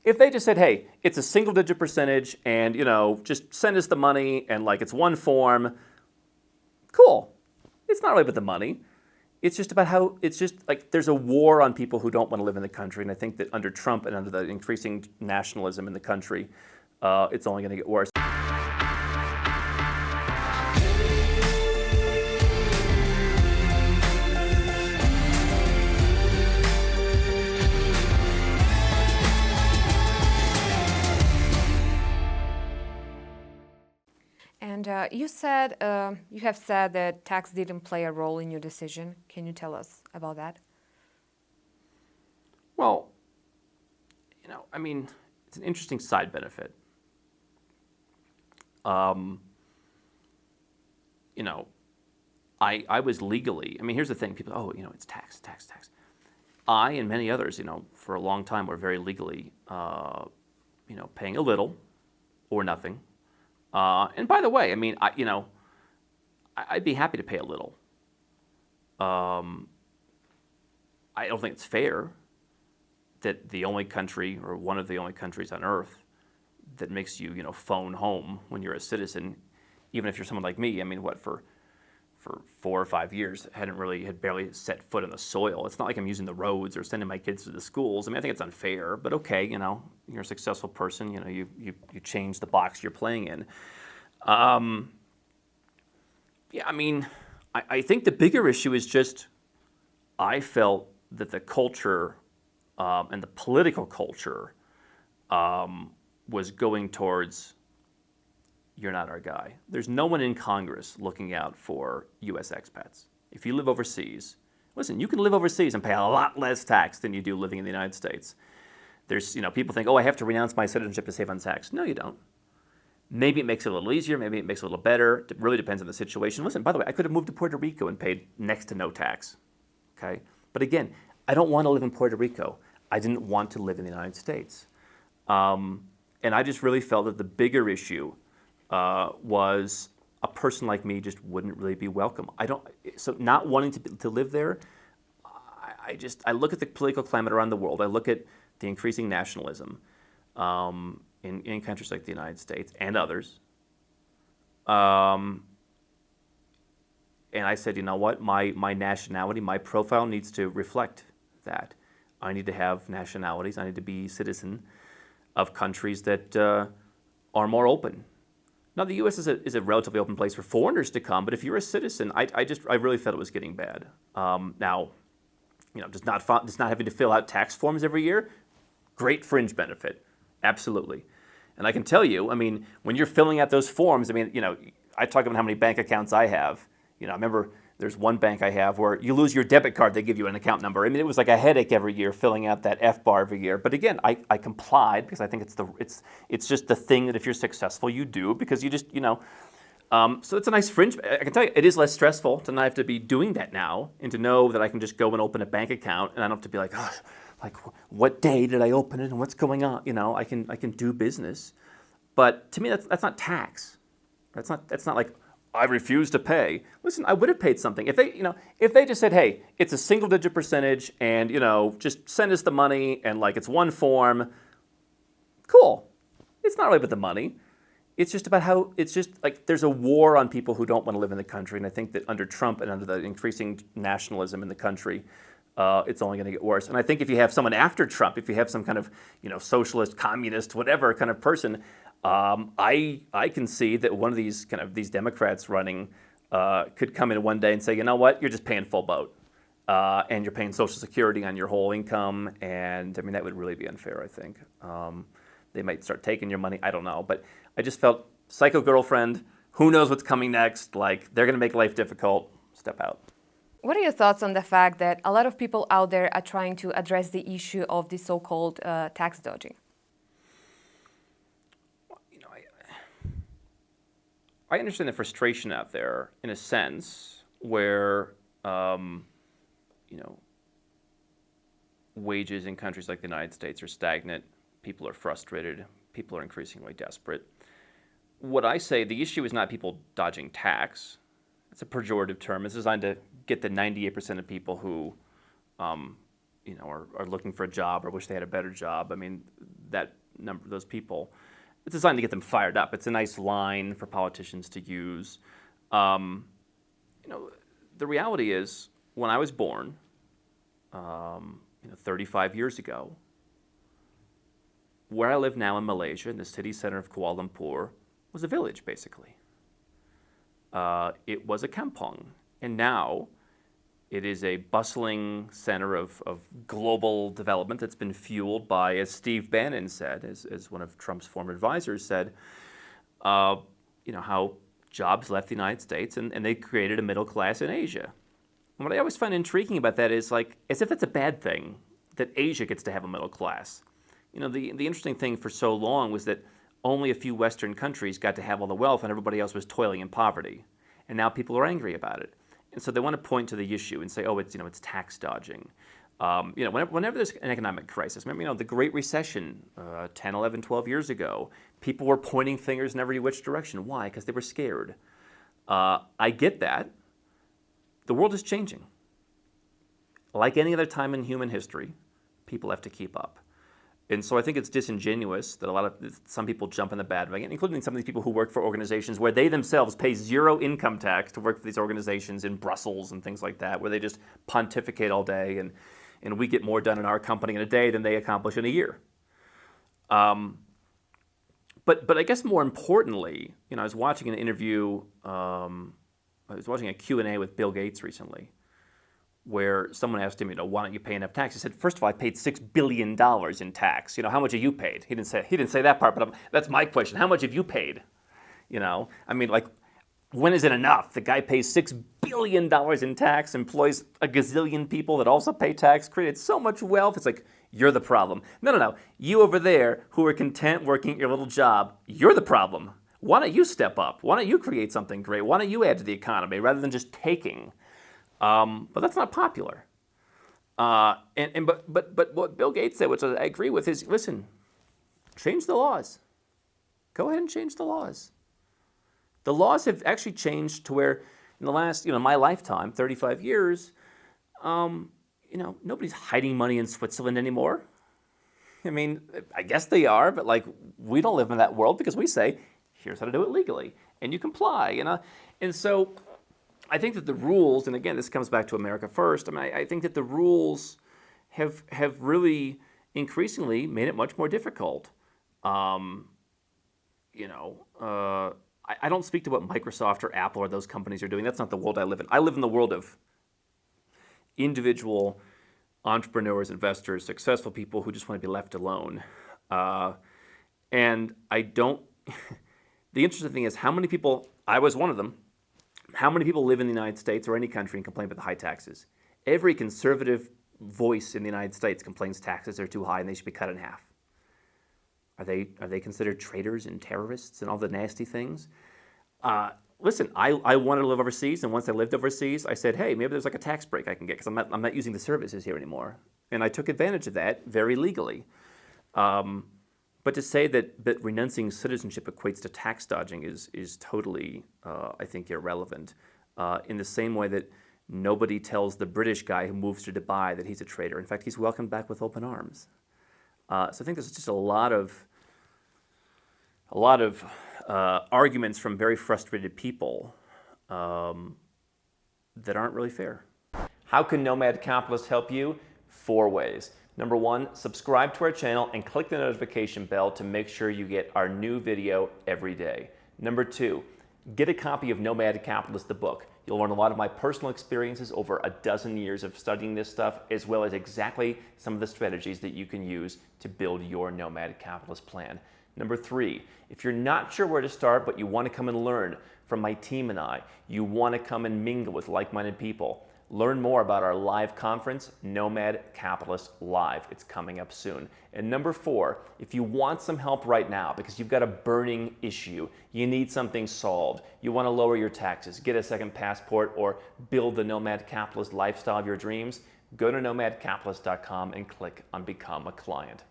if they just said, hey, it's a single-digit percentage, and just send us the money, and like it's one form, cool. It's not really about the money. It's just about how, it's just like there's a war on people who don't want to live in the country, and I think that under Trump and under the increasing nationalism in the country, it's only going to get worse. And you have said that tax didn't play a role in your decision. Can you tell us about that? Well, I mean, it's an interesting side benefit. I was legally, I mean, here's the thing, people, oh, it's tax. I and many others, for a long time were very legally, paying a little or nothing. And by the way, I mean, I'd be happy to pay a little. I don't think it's fair that the only country, or one of the only countries on earth, that makes you, phone home when you're a citizen, even if you're someone like me. I mean, for 4 or 5 years, had barely set foot on the soil. It's not like I'm using the roads or sending my kids to the schools. I mean, I think it's unfair, but okay, you're a successful person. You change the box you're playing in. Yeah, I mean, I think the bigger issue is just I felt that the culture and the political culture was going towards, you're not our guy. There's no one in Congress looking out for U.S. expats. If you live overseas, listen, you can live overseas and pay a lot less tax than you do living in the United States. There's, people think, oh, I have to renounce my citizenship to save on tax. No, you don't. Maybe it makes it a little easier. Maybe it makes it a little better. It really depends on the situation. Listen, by the way, I could have moved to Puerto Rico and paid next to no tax. Okay? But again, I don't want to live in Puerto Rico. I didn't want to live in the United States. And I just really felt that the bigger issue was a person like me just wouldn't really be welcome. So not wanting to live there, I look at the political climate around the world. I look at the increasing nationalism in countries like the United States and others. And I said, you know what, my nationality, my profile needs to reflect that. I need to have nationalities. I need to be citizen of countries that are more open. Now, the U.S. is a relatively open place for foreigners to come, but if you're a citizen, I really felt it was getting bad. Now, just not having to fill out tax forms every year, great fringe benefit, absolutely. And I can tell you, I mean, when you're filling out those forms, I mean, I talk about how many bank accounts I have. I remember there's one bank I have where you lose your debit card, they give you an account number. I mean, it was like a headache every year filling out that F-bar every year. But again, I complied because I think it's just the thing that if you're successful, you do, because you just, so it's a nice fringe. I can tell you, it is less stressful to not have to be doing that now and to know that I can just go and open a bank account and I don't have to be like, oh, like what day did I open it and what's going on? I can do business. But to me, that's not tax. That's not like, I refuse to pay. Listen, I would have paid something. If they just said, hey, it's a single-digit percentage and, just send us the money and like it's one form, cool. It's not really about the money. It's just about how, it's just like there's a war on people who don't want to live in the country. And I think that under Trump and under the increasing nationalism in the country, it's only going to get worse. And I think if you have someone after Trump, if you have some kind of, socialist, communist, whatever kind of person, I can see that one of these Democrats running could come in one day and say, you know what, you're just paying full boat, and you're paying Social Security on your whole income, and I mean that would really be unfair. I think they might start taking your money. I don't know, but I just felt psycho girlfriend. Who knows what's coming next? Like they're going to make life difficult. Step out. What are your thoughts on the fact that a lot of people out there are trying to address the issue of the so-called tax dodging? I understand the frustration out there in a sense where, wages in countries like the United States are stagnant. People are frustrated. People are increasingly desperate. What I say, the issue is not people dodging tax. It's a pejorative term. It's designed to get the 98% of people who are looking for a job or wish they had a better job. I mean, that number, those people, it's designed to get them fired up. It's a nice line for politicians to use. The reality is, when I was born, 35 years ago, where I live now in Malaysia, in the city center of Kuala Lumpur, was a village, basically. It was a kampong, and now it is a bustling center of global development that's been fueled by, as Steve Bannon said, as one of Trump's former advisors said, how jobs left the United States and they created a middle class in Asia. And what I always find intriguing about that is, like, as if it's a bad thing that Asia gets to have a middle class. The interesting thing for so long was that only a few Western countries got to have all the wealth and everybody else was toiling in poverty. And now people are angry about it. And so they want to point to the issue and say, oh, it's tax dodging. Whenever there's an economic crisis, remember, the Great Recession 10, 11, 12 years ago, people were pointing fingers in every which direction. Why? Because they were scared. I get that. The world is changing. Like any other time in human history, people have to keep up. And so I think it's disingenuous that some people jump in the bandwagon, including some of these people who work for organizations where they themselves pay zero income tax to work for these organizations in Brussels and things like that, where they just pontificate all day and we get more done in our company in a day than they accomplish in a year. But I guess more importantly, I was watching an interview, I was watching a Q&A with Bill Gates recently, where someone asked him, why don't you pay enough tax? He said, first of all, I paid $6 billion in tax. How much have you paid? He didn't say that part, but that's my question. How much have you paid? When is it enough? The guy pays $6 billion in tax, employs a gazillion people that also pay tax, created so much wealth. It's like, you're the problem. No. You over there who are content working at your little job, you're the problem. Why don't you step up? Why don't you create something great? Why don't you add to the economy rather than just taking? But that's not popular. But what Bill Gates said, which I agree with, is, listen, change the laws. Go ahead and change the laws. The laws have actually changed to where in the last, my lifetime, 35 years, nobody's hiding money in Switzerland anymore. I guess they are, but we don't live in that world because we say, here's how to do it legally, and you comply. And so I think that the rules, and again, this comes back to America first. I think that the rules have really increasingly made it much more difficult. I don't speak to what Microsoft or Apple or those companies are doing. That's not the world I live in. I live in the world of individual entrepreneurs, investors, successful people who just want to be left alone. And I don't. The interesting thing is how many people. I was one of them. How many people live in the United States or any country and complain about the high taxes? Every conservative voice in the United States complains taxes are too high and they should be cut in half. Are they considered traitors and terrorists and all the nasty things? Listen, I wanted to live overseas, and once I lived overseas, I said, hey, maybe there's a tax break I can get because I'm not using the services here anymore. And I took advantage of that very legally. But to say that renouncing citizenship equates to tax dodging is totally, I think, irrelevant. In the same way that nobody tells the British guy who moves to Dubai that he's a traitor. In fact, he's welcomed back with open arms. So I think there's just a lot of arguments from very frustrated people that aren't really fair. How can Nomad Capitalists help you? 4 ways. Number 1, subscribe to our channel and click the notification bell to make sure you get our new video every day. Number 2, get a copy of Nomad Capitalist, the book. You'll learn a lot of my personal experiences over a dozen years of studying this stuff, as well as exactly some of the strategies that you can use to build your Nomad Capitalist plan. Number 3, if you're not sure where to start, but you want to come and learn from my team and I, you want to come and mingle with like-minded people, learn more about our live conference, Nomad Capitalist Live. It's coming up soon. And number 4, if you want some help right now because you've got a burning issue, you need something solved, you want to lower your taxes, get a second passport, or build the Nomad Capitalist lifestyle of your dreams, go to nomadcapitalist.com and click on Become a Client.